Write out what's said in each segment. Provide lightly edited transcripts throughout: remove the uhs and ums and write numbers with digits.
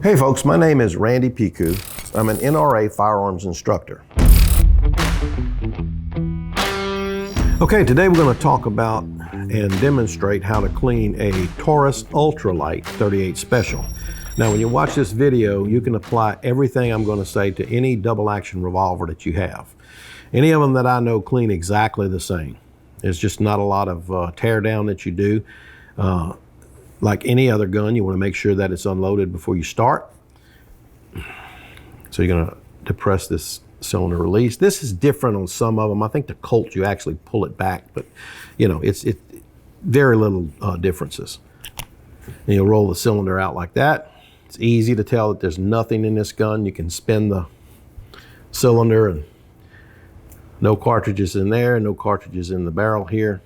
Hey folks, my name is Randy Piku. I'm an NRA firearms instructor. Okay, today we're going to talk about and demonstrate how to clean a Taurus Ultra Lite 38 Special. Now when you watch this video, you can apply everything I'm going to say to any double action revolver that you have. Any of them that I know clean exactly the same. There's just not a lot of tear down that you do. Like any other gun, you want to make sure that it's unloaded before you start. So you're going to depress this cylinder release. This is different on some of them. I think the Colt, you actually pull it back, but you know, it's very little differences. And you'll roll the cylinder out like that. It's easy to tell that there's nothing in this gun. You can spin the cylinder and no cartridges in there, no cartridges in the barrel here.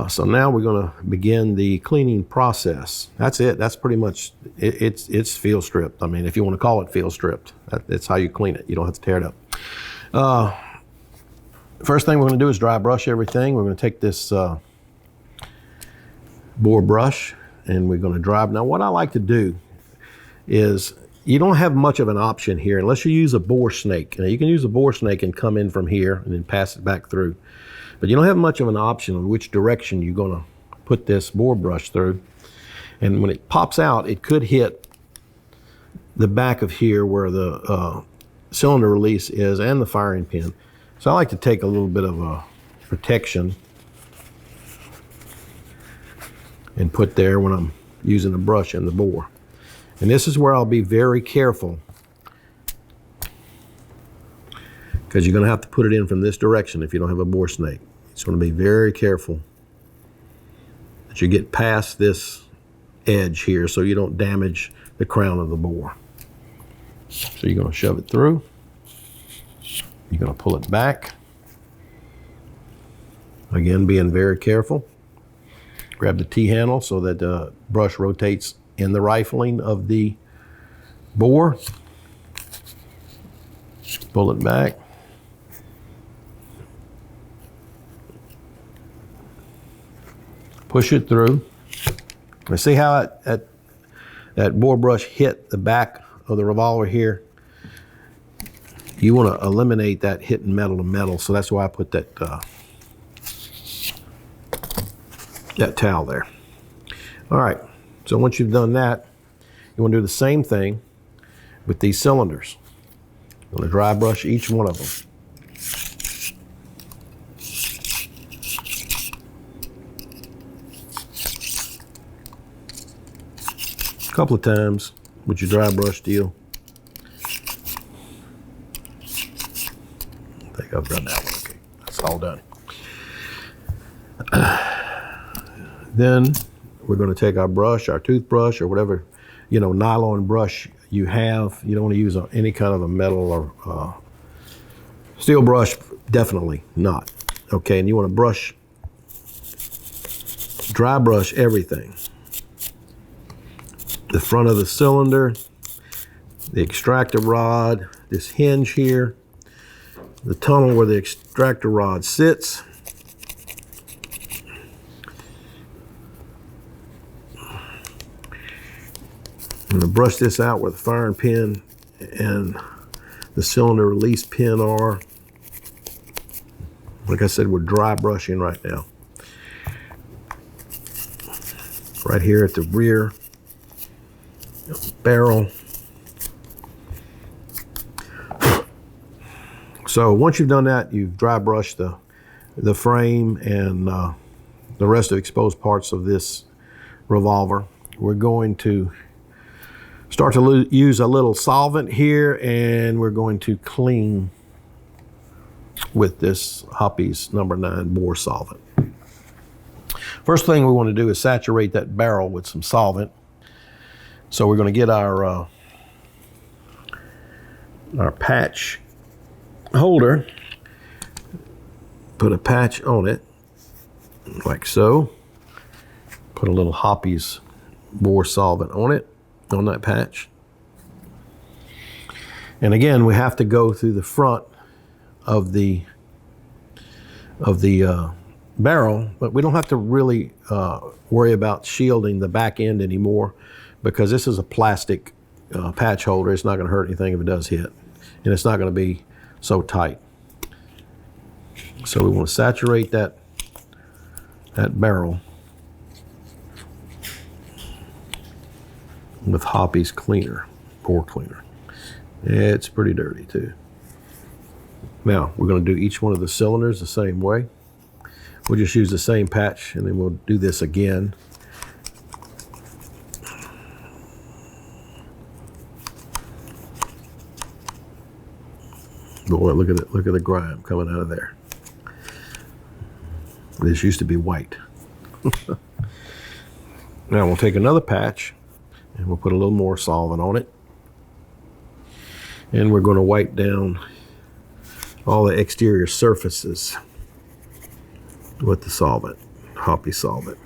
So now we're going to begin the cleaning process. That's it. That's pretty much it. It's field stripped. I mean, if you want to call it field stripped, that's how you clean it. You don't have to tear it up. First thing we're going to do is dry brush everything. We're going to take this bore brush and we're going to dry. Now what I like to do is, you don't have much of an option here unless you use a bore snake. Now you can use a bore snake and come in from here and then pass it back through. But you don't have much of an option on which direction you're going to put this bore brush through. And when it pops out, it could hit the back of here where the cylinder release is and the firing pin. So I like to take a little bit of a protection and put there when I'm using the brush and the bore. And this is where I'll be very careful, because you're going to have to put it in from this direction if you don't have a bore snake. It's going to be very careful that you get past this edge here so you don't damage the crown of the bore. So you're going to shove it through. You're going to pull it back. Again, being very careful. Grab the T-handle so that the brush rotates in the rifling of the bore. Pull it back. Push it through. And see how that bore brush hit the back of the revolver here? You want to eliminate that hitting metal to metal, so that's why I put that that towel there. All right, so once you've done that, you want to do the same thing with these cylinders. I'm going to dry brush each one of them. A couple of times with your dry brush deal. I think I've done that one. Okay, that's all done. Then we're going to take our brush, our toothbrush, or whatever, you know, nylon brush you have. You don't want to use any kind of a metal or steel brush, definitely not. Okay, and you want to brush, dry brush everything. The front of the cylinder, the extractor rod, this hinge here, the tunnel where the extractor rod sits. I'm going to brush this out where the firing pin and the cylinder release pin are. Like I said, we're dry brushing right now. Right here at the rear barrel. So once you've done that, you've dry brushed the frame and the rest of the exposed parts of this revolver. We're going to start to use a little solvent here, and we're going to clean with this Hoppy's No. 9 bore solvent. First thing we want to do is saturate that barrel with some solvent. So we're going to get our patch holder, put a patch on it, like so. Put a little Hoppy's bore solvent on it, on that patch. And again, we have to go through the front of the barrel, but we don't have to really worry about shielding the back end anymore, because this is a plastic patch holder. It's not going to hurt anything if it does hit, and it's not going to be so tight. So we want to saturate that barrel with Hoppy's cleaner, pore cleaner. It's pretty dirty too. Now we're going to do each one of the cylinders the same way. We'll just use the same patch, and then we'll do this again. Boy, look at it! Look at the grime coming out of there. This used to be white. Now we'll take another patch, and we'll put a little more solvent on it, and we're going to wipe down all the exterior surfaces with the solvent, Hoppy solvent.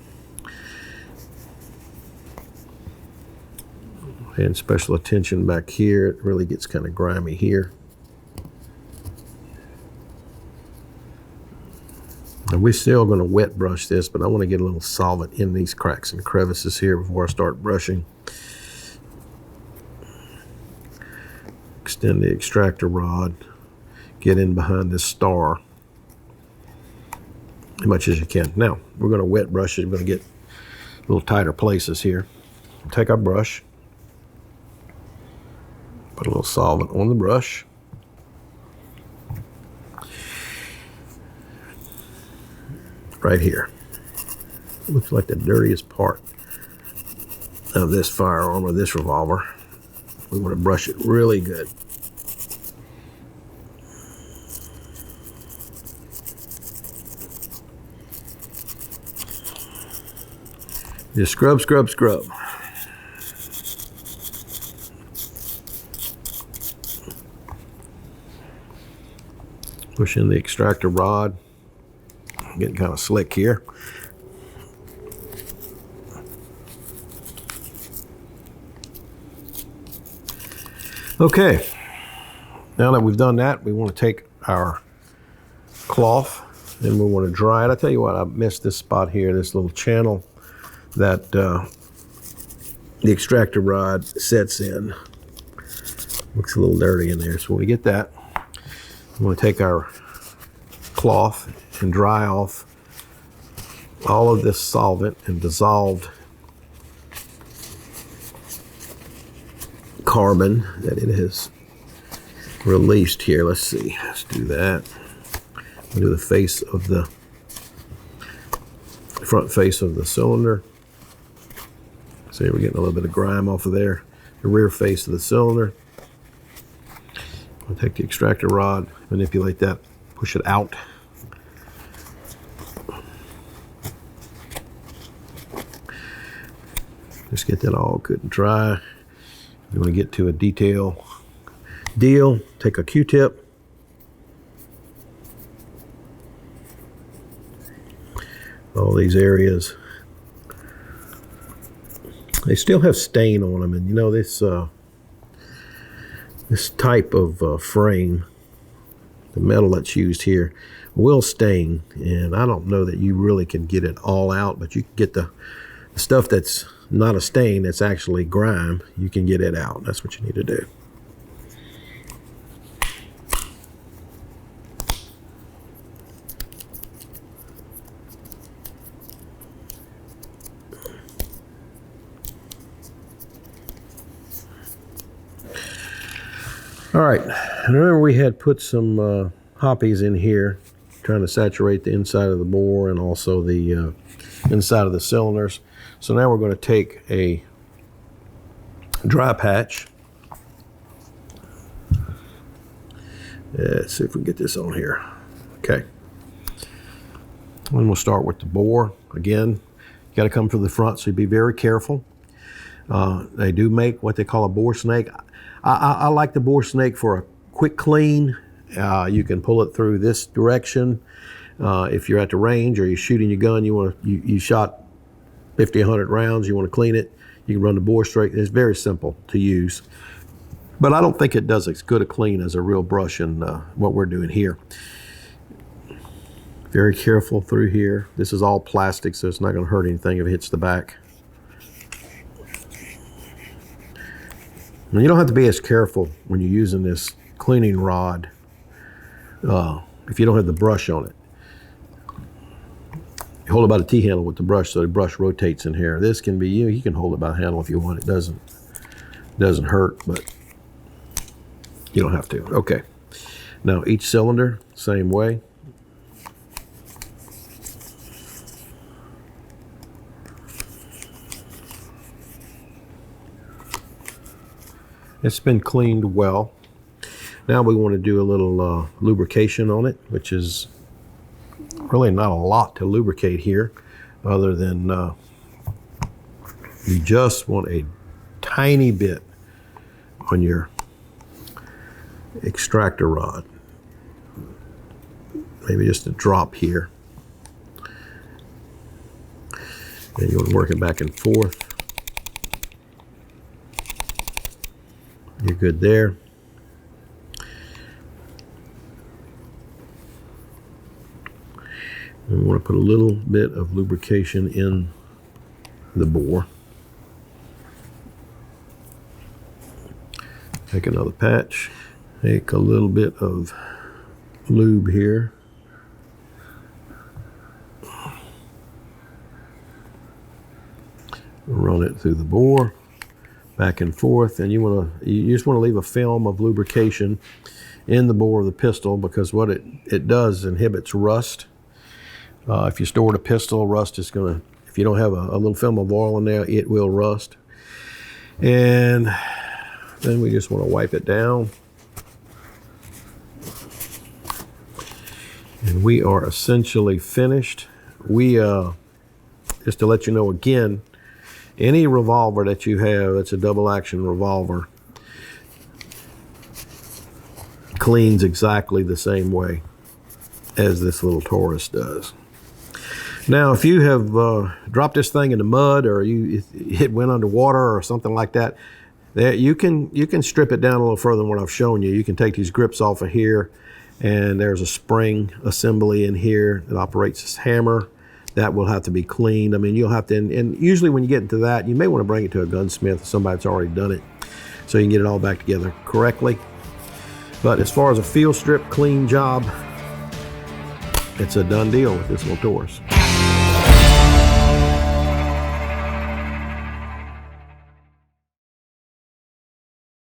And special attention back here. It really gets kind of grimy here. And we're still going to wet brush this, but I want to get a little solvent in these cracks and crevices here before I start brushing. Extend the extractor rod, get in behind this star as much as you can. Now, we're going to wet brush it. We're going to get a little tighter places here. Take our brush, put a little solvent on the brush. Right here. Looks like the dirtiest part of this firearm or this revolver. We want to brush it really good. Just scrub, scrub, scrub. Push in the extractor rod. Getting kind of slick here. Okay, now that we've done that, we want to take our cloth and we want to dry it. I tell you what, I missed this spot here, this little channel that the extractor rod sets in. Looks a little dirty in there, so when we get that, we want to take our cloth and dry off all of this solvent and dissolved carbon that it has released here. Let's see, let's do that. We'll do the face of the front face of the cylinder. See, we're getting a little bit of grime off of there. The rear face of the cylinder. We'll take the extractor rod, manipulate that, push it out. Just get that all good and dry. You want to get to a detail deal, take a Q-tip. All these areas, they still have stain on them, and you know this this type of frame, the metal that's used here, will stain, and I don't know that you really can get it all out, but you can get the stuff that's not a stain, that's actually grime, you can get it out. That's what you need to do. All right, and remember we had put some Hoppies in here, trying to saturate the inside of the bore and also the inside of the cylinders. So now we're going to take a dry patch. Let's see if we can get this on here. Okay. And we'll start with the bore. Again, you got to come to the front, so be very careful. They do make what they call a bore snake. I like the bore snake for a quick clean. You can pull it through this direction. If you're at the range or you're shooting your gun, you shot 50, 100 rounds, you want to clean it, you can run the bore straight. It's very simple to use. But I don't think it does as good a clean as a real brush in what we're doing here. Very careful through here. This is all plastic, so it's not going to hurt anything if it hits the back. Now, you don't have to be as careful when you're using this cleaning rod if you don't have the brush on it. You hold it by the T-handle with the brush so the brush rotates in here. This can be, you can hold it by the handle if you want. It doesn't hurt, but you don't have to. Okay. Now each cylinder, same way. It's been cleaned well. Now we want to do a little lubrication on it, which is really not a lot to lubricate here, other than you just want a tiny bit on your extractor rod. Maybe just a drop here. And you want to work it back and forth. You're good there. And we want to put a little bit of lubrication in the bore. Take another patch. Take a little bit of lube here. Run it through the bore, back and forth, and you just want to leave a film of lubrication in the bore of the pistol, because what it does inhibits rust. If you stored a pistol, rust is gonna, if you don't have a little film of oil in there, it will rust. And then we just want to wipe it down. And we are essentially finished. We, just to let you know again, any revolver that you have that's a double action revolver cleans exactly the same way as this little Taurus does. Now, if you have dropped this thing in the mud, or it went underwater or something like that, you can strip it down a little further than what I've shown you. You can take these grips off of here, and there's a spring assembly in here that operates this hammer. That will have to be cleaned. I mean, you'll have to, and usually when you get into that, you may want to bring it to a gunsmith or somebody that's already done it, so you can get it all back together correctly. But as far as a field strip clean job, it's a done deal with this little Taurus.